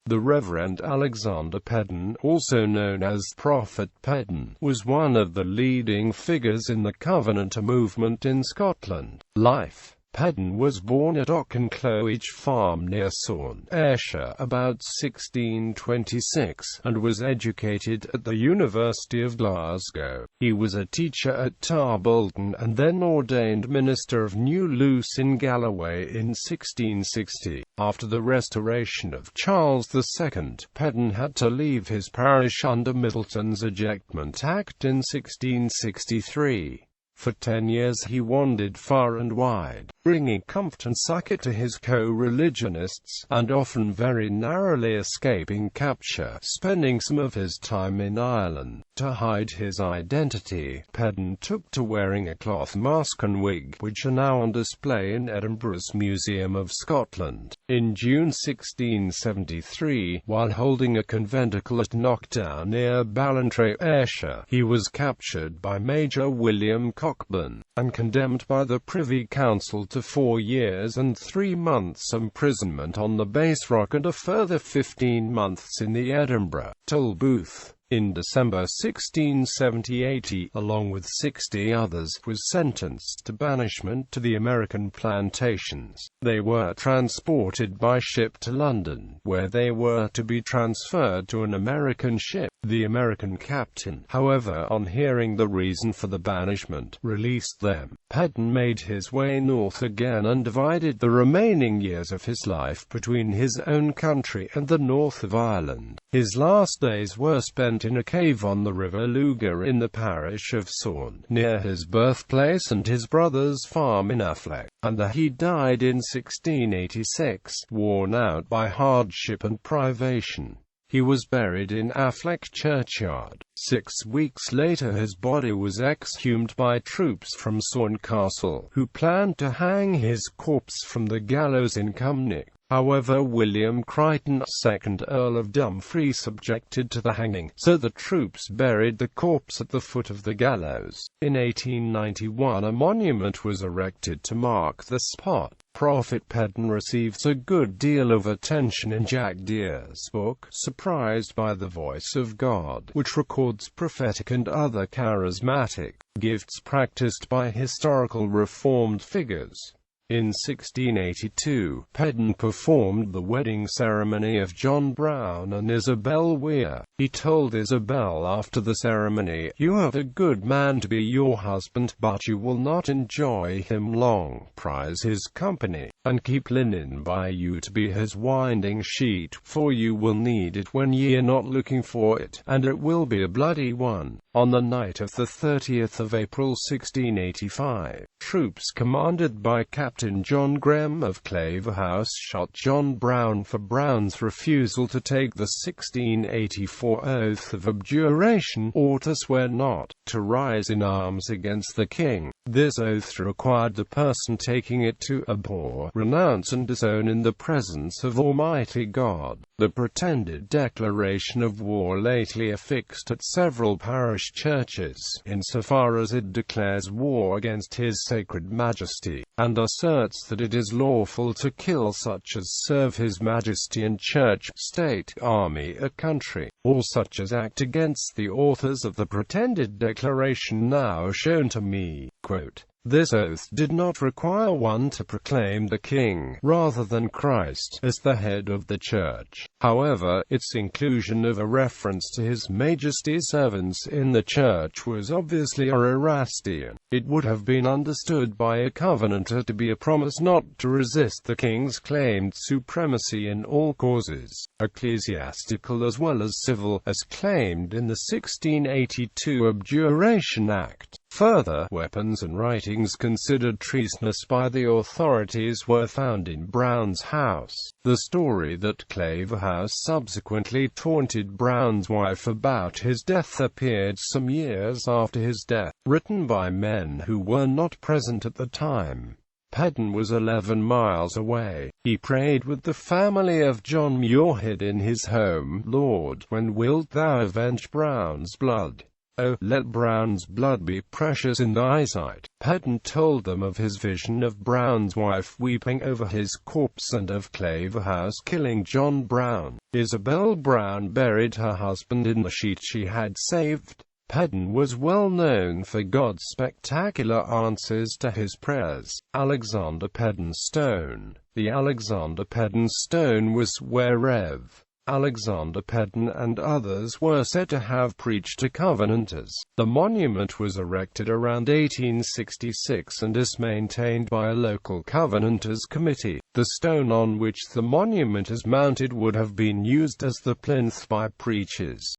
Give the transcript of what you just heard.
The Reverend Alexander Peden, also known as Prophet Peden, was one of the leading figures in the Covenanter movement in Scotland. Life. Peden was born at Auchincloich Farm near Saun, Ayrshire, about 1626, and was educated at the University of Glasgow. He was a teacher at Tarbolton and then ordained minister of New Luce in Galloway in 1660. After the restoration of Charles II, Peden had to leave his parish under Middleton's Ejectment Act in 1663. For 10 years he wandered far and wide, bringing comfort and succor to his co-religionists, and often very narrowly escaping capture, spending some of his time in Ireland. To hide his identity, Peden took to wearing a cloth mask and wig, which are now on display in Edinburgh's Museum of Scotland. In June 1673, while holding a conventicle at Knockdown near Ballantrae, Ayrshire, he was captured by Major William Cockburn, and condemned by the Privy Council to 4 years and 3 months imprisonment on the Base Rock and a further 15 months in the Edinburgh Tolbooth. In December 1678 he, along with 60 others, was sentenced to banishment to the American plantations. They were transported by ship to London, where they were to be transferred to an American ship. The American captain, however, on hearing the reason for the banishment, released them. Peden made his way north again and divided the remaining years of his life between his own country and the north of Ireland. His last days were spent in a cave on the River Lugar in the parish of Saun, near his birthplace and his brother's farm in Affleck, and he died in 1686, worn out by hardship and privation. He was buried in Affleck churchyard. 6 weeks later his body was exhumed by troops from Saun Castle, who planned to hang his corpse from the gallows in Cumnock. However, William Crichton, 2nd Earl of Dumfries, objected to the hanging, so the troops buried the corpse at the foot of the gallows. In 1891 a monument was erected to mark the spot. Prophet Peden receives a good deal of attention in Jack Deere's book, Surprised by the Voice of God, which records prophetic and other charismatic gifts practiced by historical Reformed figures. In 1682, Peden performed the wedding ceremony of John Brown and Isabel Weir. He told Isabel after the ceremony, "You have a good man to be your husband, but you will not enjoy him long. Prize his company, and keep linen by you to be his winding sheet, for you will need it when ye are not looking for it, and it will be a bloody one." On the night of the 30th of April 1685, troops commanded by Captain John Graham of Claverhouse shot John Brown for Brown's refusal to take the 1684 oath of abjuration, or to swear not to rise in arms against the king. This oath required the person taking it to abhor, renounce and disown in the presence of Almighty God. The pretended declaration of war lately affixed at several parish churches, insofar as it declares war against His Sacred Majesty, and asserts that it is lawful to kill such as serve His Majesty in church, state, army, or country, or such as act against the authors of the pretended declaration now shown to me. Quote, "This oath did not require one to proclaim the king, rather than Christ, as the head of the church. However, its inclusion of a reference to His Majesty's servants in the church was obviously a Erastian. It would have been understood by a Covenanter to be a promise not to resist the king's claimed supremacy in all causes, ecclesiastical as well as civil, as claimed in the 1682 Abjuration Act. Further, weapons and writings considered treasonous by the authorities were found in Brown's house. The story that Claverhouse subsequently taunted Brown's wife about his death appeared some years after his death, written by men who were not present at the time. Peden was 11 miles away. He prayed with the family of John Muirhead in his home, "Lord, when wilt thou avenge Brown's blood?" "Oh, let Brown's blood be precious in thy sight." Peden told them of his vision of Brown's wife weeping over his corpse and of Claverhouse killing John Brown. Isabel Brown buried her husband in the sheet she had saved. Peden was well known for God's spectacular answers to his prayers. Alexander Peden Stone. The Alexander Peden Stone was where Rev. Alexander Peden and others were said to have preached to Covenanters. The monument was erected around 1866 and is maintained by a local Covenanters committee. The stone on which the monument is mounted would have been used as the plinth by preachers.